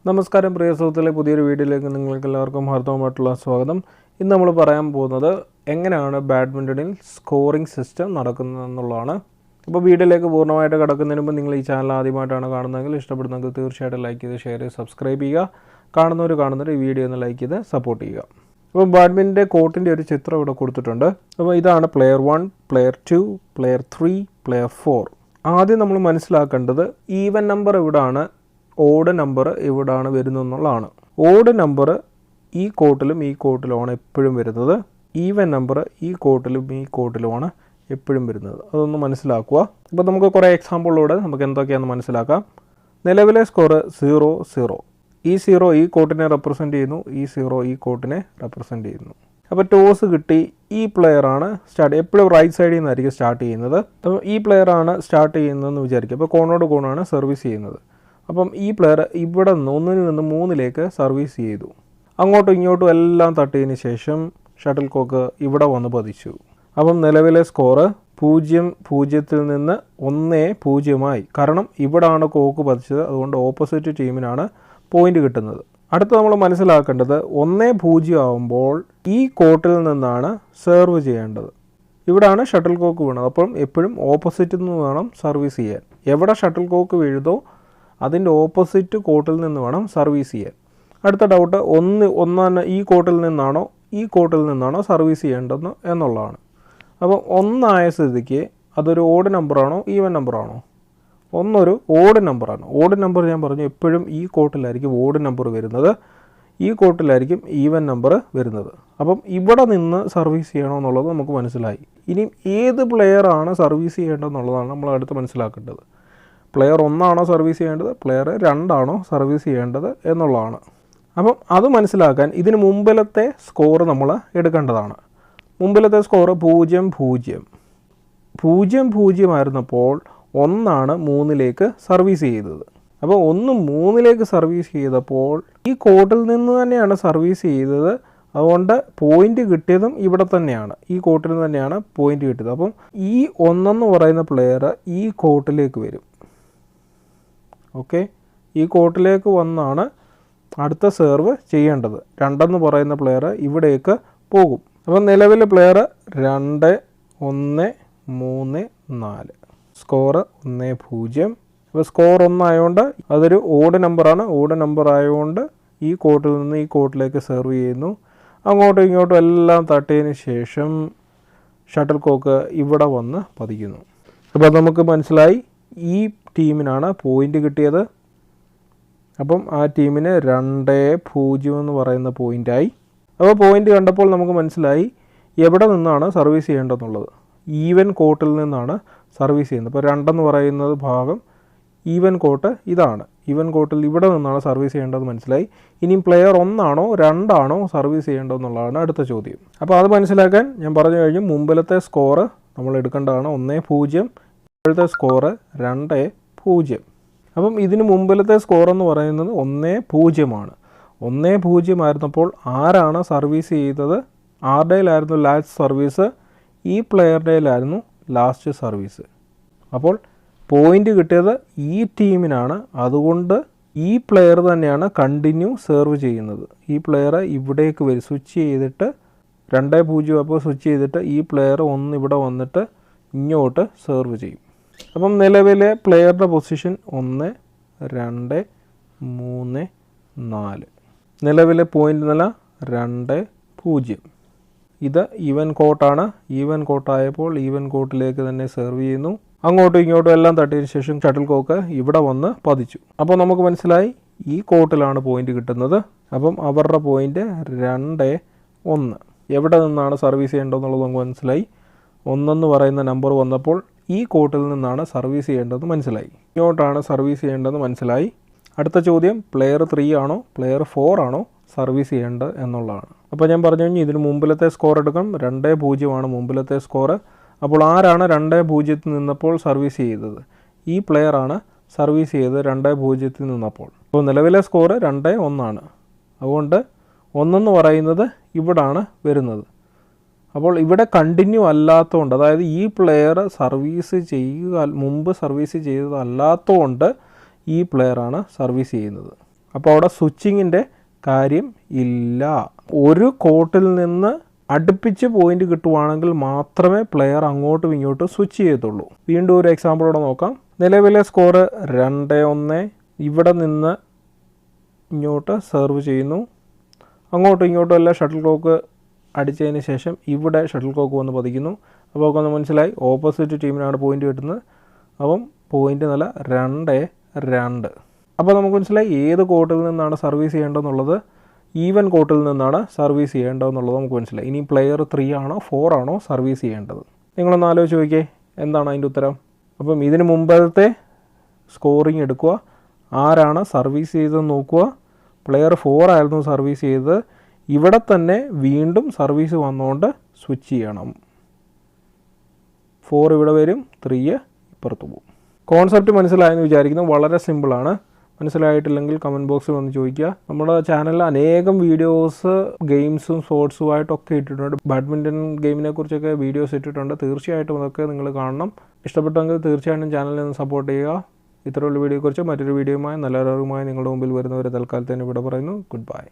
നമസ്കാരം പ്രിയ സുഹൃത്തുക്കളെ, പുതിയൊരു വീഡിയോയിലേക്ക് നിങ്ങൾക്ക് എല്ലാവർക്കും ഹാർദവമായിട്ടുള്ള സ്വാഗതം. ഇന്ന് നമ്മൾ പറയാൻ പോകുന്നത് എങ്ങനെയാണ് ബാഡ്മിൻ്റണിൽ സ്കോറിംഗ് സിസ്റ്റം നടക്കുന്നതെന്നുള്ളതാണ്. അപ്പോൾ വീഡിയോയിലേക്ക് പൂർണ്ണമായിട്ട് കിടക്കുന്നതിന് മുമ്പ് നിങ്ങൾ ഈ ചാനൽ ആദ്യമായിട്ടാണ് കാണുന്നതെങ്കിൽ ഇഷ്ടപ്പെടുന്നെങ്കിൽ തീർച്ചയായിട്ടും ലൈക്ക് ചെയ്ത് ഷെയർ ചെയ്ത് സബ്സ്ക്രൈബ് ചെയ്യുക. കാണുന്നവർ ഈ വീഡിയോ ഒന്ന് ലൈക്ക് ചെയ്ത് സപ്പോർട്ട് ചെയ്യുക. അപ്പോൾ ബാഡ്മിൻ്റൻ്റെ കോർട്ടിൻ്റെ ഒരു ചിത്രം ഇവിടെ കൊടുത്തിട്ടുണ്ട്. അപ്പോൾ ഇതാണ് പ്ലെയർ 1, പ്ലെയർ 2, പ്ലെയർ 3, പ്ലെയർ 4. ആദ്യം നമ്മൾ മനസ്സിലാക്കേണ്ടത് ഈവൻ നമ്പർ ഇവിടാണ്, ഓഡ് നമ്പർ ഇവിടാണ് വരുന്നതെന്നുള്ളതാണ്. ഓഡ് നമ്പർ ഈ കോർട്ടിലും ഈ കോർട്ടിലുമാണ് എപ്പോഴും വരുന്നത്. ഈവൻ നമ്പർ ഈ കോർട്ടിലുമാണ് എപ്പോഴും വരുന്നത്. അതൊന്ന് മനസ്സിലാക്കുക. അപ്പോൾ നമുക്ക് കുറേ എക്സാമ്പിളിലൂടെ നമുക്ക് എന്തൊക്കെയാണെന്ന് മനസ്സിലാക്കാം. നിലവിലെ സ്കോർ 0-0. ഈ 0 ഈ കോർട്ടിനെ റെപ്രസെൻറ്റ് ചെയ്യുന്നു, ഈ 0 ഈ കോർട്ടിനെ റെപ്രസെൻറ്റ് ചെയ്യുന്നു. അപ്പോൾ ടോസ് കിട്ടി, ഈ പ്ലെയറാണ് എപ്പോഴും റൈറ്റ് സൈഡിൽ നിന്നായിരിക്കും സ്റ്റാർട്ട് ചെയ്യുന്നത്. അപ്പോൾ ഈ പ്ലെയറാണ് സ്റ്റാർട്ട് ചെയ്യുന്നതെന്ന് വിചാരിക്കും. അപ്പോൾ കോണോട് കോണാണ് സർവീസ് ചെയ്യുന്നത്. അപ്പം ഈ പ്ലെയർ ഇവിടെ നിന്ന് 1 നിന്ന് 3 സർവീസ് ചെയ്തു. അങ്ങോട്ടും ഇങ്ങോട്ടും എല്ലാം തട്ടിയതിന് ശേഷം ഷട്ടിൽ കോക്ക് ഇവിടെ വന്ന് പതിച്ചു. അപ്പം നിലവിലെ സ്കോറ് 0-0 നിന്ന് 1-0 കാരണം ഇവിടാണ് കോക്ക് പതിച്ചത്. അതുകൊണ്ട് ഓപ്പോസിറ്റ് ടീമിനാണ് പോയിന്റ് കിട്ടുന്നത്. അടുത്ത നമ്മൾ മനസ്സിലാക്കേണ്ടത് 1-0 ആകുമ്പോൾ ഈ കോർട്ടിൽ നിന്നാണ് സെർവ് ചെയ്യേണ്ടത്. ഇവിടാണ് ഷട്ടിൽ കോക്ക് വീണത്. അപ്പം എപ്പോഴും ഓപ്പോസിറ്റിൽ നിന്ന് വേണം സർവീസ് ചെയ്യാൻ. എവിടെ ഷട്ടിൽ കോക്ക് വീഴുതോ അതിൻ്റെ ഓപ്പോസിറ്റ് കോർട്ടിൽ നിന്ന് വേണം സർവീസ് ചെയ്യാൻ. അടുത്ത ഡൗട്ട് ഈ കോർട്ടിൽ നിന്നാണോ സർവീസ് ചെയ്യേണ്ടത് എന്നുള്ളതാണ്. അപ്പോൾ 1 ആയ സ്ഥിതിക്ക് അതൊരു ഓഡ് നമ്പറാണോ ഈവൻ നമ്പറാണോ? ഒരു ഓഡ് നമ്പറാണ്. ഓഡ് നമ്പർ ഞാൻ പറഞ്ഞു എപ്പോഴും ഈ കോർട്ടിലായിരിക്കും ഓഡ് നമ്പർ വരുന്നത്, ഈ കോർട്ടിലായിരിക്കും ഈവൻ നമ്പർ വരുന്നത്. അപ്പം ഇവിടെ നിന്ന് സർവീസ് ചെയ്യണമെന്നുള്ളത് നമുക്ക് മനസ്സിലായി. ഇനി ഏത് പ്ലെയറാണ് സർവീസ് ചെയ്യേണ്ടതെന്നുള്ളതാണ് നമ്മൾ അടുത്ത് മനസ്സിലാക്കേണ്ടത്. പ്ലെയർ 1 ആണോ സർവീസ് ചെയ്യേണ്ടത്, പ്ലെയർ 2 ആണോ സർവീസ് ചെയ്യേണ്ടത് എന്നുള്ളതാണ്. അപ്പം അത് മനസ്സിലാക്കാൻ ഇതിന് മുമ്പിലത്തെ സ്കോർ നമ്മൾ എടുക്കേണ്ടതാണ്. മുമ്പിലത്തെ സ്കോർ 0-0 ആയിരുന്നപ്പോൾ 1 3 സർവീസ് ചെയ്തത്. അപ്പോൾ 1 3 സർവീസ് ചെയ്തപ്പോൾ ഈ കോർട്ടിൽ നിന്ന് തന്നെയാണ് സർവീസ് ചെയ്തത്. അതുകൊണ്ട് പോയിന്റ് കിട്ടിയതും ഇവിടെ തന്നെയാണ്, ഈ കോർട്ടിൽ തന്നെയാണ് പോയിന്റ് കിട്ടിയത്. അപ്പം ഈ 1 എന്ന് പറയുന്ന പ്ലെയർ ഈ കോർട്ടിലേക്ക് വരും. ഓക്കെ, ഈ കോർട്ടിലേക്ക് വന്നാണ് അടുത്ത സെർവ് ചെയ്യേണ്ടത്. 2 എന്ന് പറയുന്ന പ്ലെയർ ഇവിടേക്ക് പോകും. അപ്പം നിലവിലെ പ്ലെയർ 2, 1, 3, 4. സ്കോർ 1-0. അപ്പോൾ സ്കോർ 1 ആയതുകൊണ്ട് അതൊരു ഓഡ് നമ്പറാണ്. ഓഡ് നമ്പർ ആയതുകൊണ്ട് ഈ കോർട്ടിൽ നിന്ന് ഈ കോർട്ടിലേക്ക് സെർവ് ചെയ്യുന്നു. അങ്ങോട്ടും ഇങ്ങോട്ടും എല്ലാം തട്ടിയതിന് ശേഷം ഷട്ടിൽ കോക്ക് ഇവിടെ വന്ന് പതിക്കുന്നു. അപ്പോൾ നമുക്ക് മനസ്സിലായി ഈ ടീമിനാണ് പോയിന്റ് കിട്ടിയത്. അപ്പം ആ ടീമിന് 2-0 എന്ന് പറയുന്ന പോയിൻ്റായി. അപ്പോൾ പോയിന്റ് കണ്ടപ്പോൾ നമുക്ക് മനസ്സിലായി എവിടെ നിന്നാണ് സർവീസ് ചെയ്യേണ്ടതെന്നുള്ളത്. ഈവൻ കോർട്ടിൽ നിന്നാണ് സർവീസ് ചെയ്യുന്നത്. അപ്പോൾ 2 എന്ന് പറയുന്നത് ഭാഗം ഈവൻ കോർട്ട് ഇതാണ്. ഈവൻ കോർട്ടിൽ ഇവിടെ നിന്നാണ് സർവീസ് ചെയ്യേണ്ടത് മനസ്സിലായി. ഇനിയും പ്ലെയർ 1 ആണോ 2 ആണോ സർവീസ് ചെയ്യേണ്ടതെന്നുള്ളതാണ് അടുത്ത ചോദ്യം. അപ്പോൾ അത് മനസ്സിലാക്കാൻ ഞാൻ പറഞ്ഞു കഴിഞ്ഞു, മുമ്പിലത്തെ സ്കോറ് നമ്മൾ എടുക്കേണ്ടതാണ് 1-0. ഇപ്പോഴത്തെ സ്കോറ് 2-0. അപ്പം ഇതിന് മുമ്പിലത്തെ സ്കോർ എന്ന് പറയുന്നത് 1-0 ആണ്. 1-0 ആയിരുന്നപ്പോൾ ആരാണ് സർവീസ് ചെയ്തത്? ആരുടെയിലായിരുന്നു ലാസ്റ്റ് സർവീസ്? ഈ പ്ലെയറുടെയിലായിരുന്നു ലാസ്റ്റ് സർവീസ്. അപ്പോൾ പോയിന്റ് കിട്ടിയത് ഈ ടീമിനാണ്. അതുകൊണ്ട് ഈ പ്ലെയർ തന്നെയാണ് കണ്ടിന്യൂ സെർവ് ചെയ്യുന്നത്. ഈ പ്ലെയർ ഇവിടേക്ക് വരും, സ്വിച്ച് ചെയ്തിട്ട് 2-0 അപ്പോൾ സ്വിച്ച് ചെയ്തിട്ട് ഈ പ്ലെയർ 1 ഇവിടെ വന്നിട്ട് ഇങ്ങോട്ട് സെർവ് ചെയ്യും. അപ്പം നിലവിലെ പ്ലെയറുടെ പൊസിഷൻ 1, 2, 3, 4. നിലവിലെ പോയിന്റ് നില 2-0. ഇത് ഈവൻ കോർട്ടാണ്. ഈവൻ കോർട്ടായപ്പോൾ ഈവൻ കോർട്ടിലേക്ക് തന്നെ സെർവ് ചെയ്യുന്നു. അങ്ങോട്ടും ഇങ്ങോട്ടും എല്ലാം തട്ടിയതിന് ശേഷം ഷട്ടിൽ കോക്ക് ഇവിടെ വന്ന് പതിച്ചു. അപ്പോൾ നമുക്ക് മനസ്സിലായി ഈ കോർട്ടിലാണ് പോയിന്റ് കിട്ടുന്നത്. അപ്പം അവരുടെ പോയിന്റ് 2-1. എവിടെ നിന്നാണ് സർവീസ് ചെയ്യേണ്ടതെന്നുള്ളത് നമുക്ക് മനസ്സിലായി. 1 എന്ന് പറയുന്ന നമ്പർ വന്നപ്പോൾ ഈ കോർട്ടിൽ നിന്നാണ് സർവീസ് ചെയ്യേണ്ടതെന്ന് മനസ്സിലായി. ഇങ്ങോട്ടാണ് സർവീസ് ചെയ്യേണ്ടതെന്ന് മനസ്സിലായി. അടുത്ത ചോദ്യം പ്ലെയർ 3 ആണോ പ്ലെയർ 4 ആണോ സർവീസ് ചെയ്യേണ്ടത് എന്നുള്ളതാണ്. അപ്പോൾ ഞാൻ പറഞ്ഞു കഴിഞ്ഞാൽ ഇതിന് മുമ്പിലത്തെ സ്കോർ എടുക്കാം. 2-0 ആണ് മുമ്പിലത്തെ സ്കോർ. അപ്പോൾ ആരാണ് 2-0 നിന്നപ്പോൾ സർവീസ് ചെയ്തത്? ഈ പ്ലെയറാണ് സർവീസ് ചെയ്തത് 2-0 നിന്നപ്പോൾ. അപ്പോൾ നിലവിലെ സ്കോർ 2-1 ആണ്. അതുകൊണ്ട് 1 എന്ന് പറയുന്നത് ഇവിടാണ് വരുന്നത്. അപ്പോൾ ഇവിടെ കണ്ടിന്യൂ അല്ലാത്തതുകൊണ്ട്, അതായത് ഈ പ്ലെയർ മുമ്പ് സർവീസ് ചെയ്തതല്ലാത്തതുകൊണ്ട് ഈ പ്ലെയറാണ് സർവീസ് ചെയ്യുന്നത്. അപ്പോൾ അവിടെ സ്വിച്ചിങ്ങിൻ്റെ കാര്യം ഇല്ല. ഒരു കോർട്ടിൽ നിന്ന് അടുപ്പിച്ച് പോയിന്റ് കിട്ടുവാണെങ്കിൽ മാത്രമേ പ്ലെയർ അങ്ങോട്ടും ഇങ്ങോട്ടും സ്വിച്ച് ചെയ്യത്തുള്ളൂ. വീണ്ടും ഒരു എക്സാമ്പിളോടെ നോക്കാം. നിലവിലെ സ്കോർ 2-1. ഇവിടെ നിന്ന് ഇങ്ങോട്ട് സെർവ് ചെയ്യുന്നു. അങ്ങോട്ടും ഇങ്ങോട്ടും എല്ലാം ഷട്ടിൽ കോക്ക് അടിച്ചതിന് ശേഷം ഇവിടെ ഷട്ടിൽ കോക്ക് വന്ന് പതിക്കുന്നു. അപ്പോൾ ഒക്കെ ഒന്ന് മനസ്സിലായി, ഓപ്പോസിറ്റ് ടീമിനാണ് പോയിന്റ് കിട്ടുന്നത്. അപ്പം പോയിന്റ് നില 2-2. അപ്പോൾ നമുക്ക് മനസ്സിലായി ഏത് കോർട്ടിൽ നിന്നാണ് സർവീസ് ചെയ്യേണ്ടതെന്നുള്ളത്. ഈവൻ കോർട്ടിൽ നിന്നാണ് സർവീസ് ചെയ്യേണ്ടതെന്നുള്ളത് നമുക്ക് മനസ്സിലായി. ഇനി പ്ലെയർ 3 ആണോ 4 ആണോ സർവീസ് ചെയ്യേണ്ടത്? നിങ്ങളൊന്ന് ആലോചിച്ച് നോക്കിയേ, എന്താണ് അതിൻ്റെ ഉത്തരം? അപ്പം ഇതിന് മുമ്പത്തെ സ്കോറിങ് എടുക്കുക, ആരാണ് സർവീസ് ചെയ്തതെന്ന് നോക്കുക. പ്ലെയർ 4 ആയിരുന്നു സർവീസ് ചെയ്തത്. ഇവിടെ തന്നെ വീണ്ടും സർവീസ് വന്നുകൊണ്ട് സ്വിച്ച് ചെയ്യണം. 4 ഇവിടെ വരും, 3 ഇപ്പുറത്ത് പോകും. കോൺസെപ്റ്റ് മനസ്സിലായെന്ന് വിചാരിക്കുന്നു. വളരെ സിമ്പിളാണ്. മനസ്സിലായിട്ടില്ലെങ്കിൽ കമൻറ്റ് ബോക്സിൽ വന്ന് ചോദിക്കുക. നമ്മുടെ ചാനലിൽ അനേകം വീഡിയോസ് ഗെയിംസും സ്പോർട്സുമായിട്ടൊക്കെ ഇട്ടിട്ടുണ്ട്. ബാഡ്മിൻ്റൺ ഗെയിമിനെ കുറിച്ചൊക്കെ വീഡിയോസ് ഇട്ടിട്ടുണ്ട്. തീർച്ചയായിട്ടും അതൊക്കെ നിങ്ങൾ കാണണം. ഇഷ്ടപ്പെട്ടെങ്കിൽ തീർച്ചയായിട്ടും ചാനലിൽ നിന്ന് സപ്പോർട്ട് ചെയ്യുക. ഇത്തരമുള്ള വീഡിയോയെക്കുറിച്ച് മറ്റൊരു വീഡിയോയുമായി നല്ല അറിവുമായി നിങ്ങളുടെ മുമ്പിൽ വരുന്നവരെ തൽക്കാലത്തേന് ഇവിടെ പറയുന്നു. Good bye.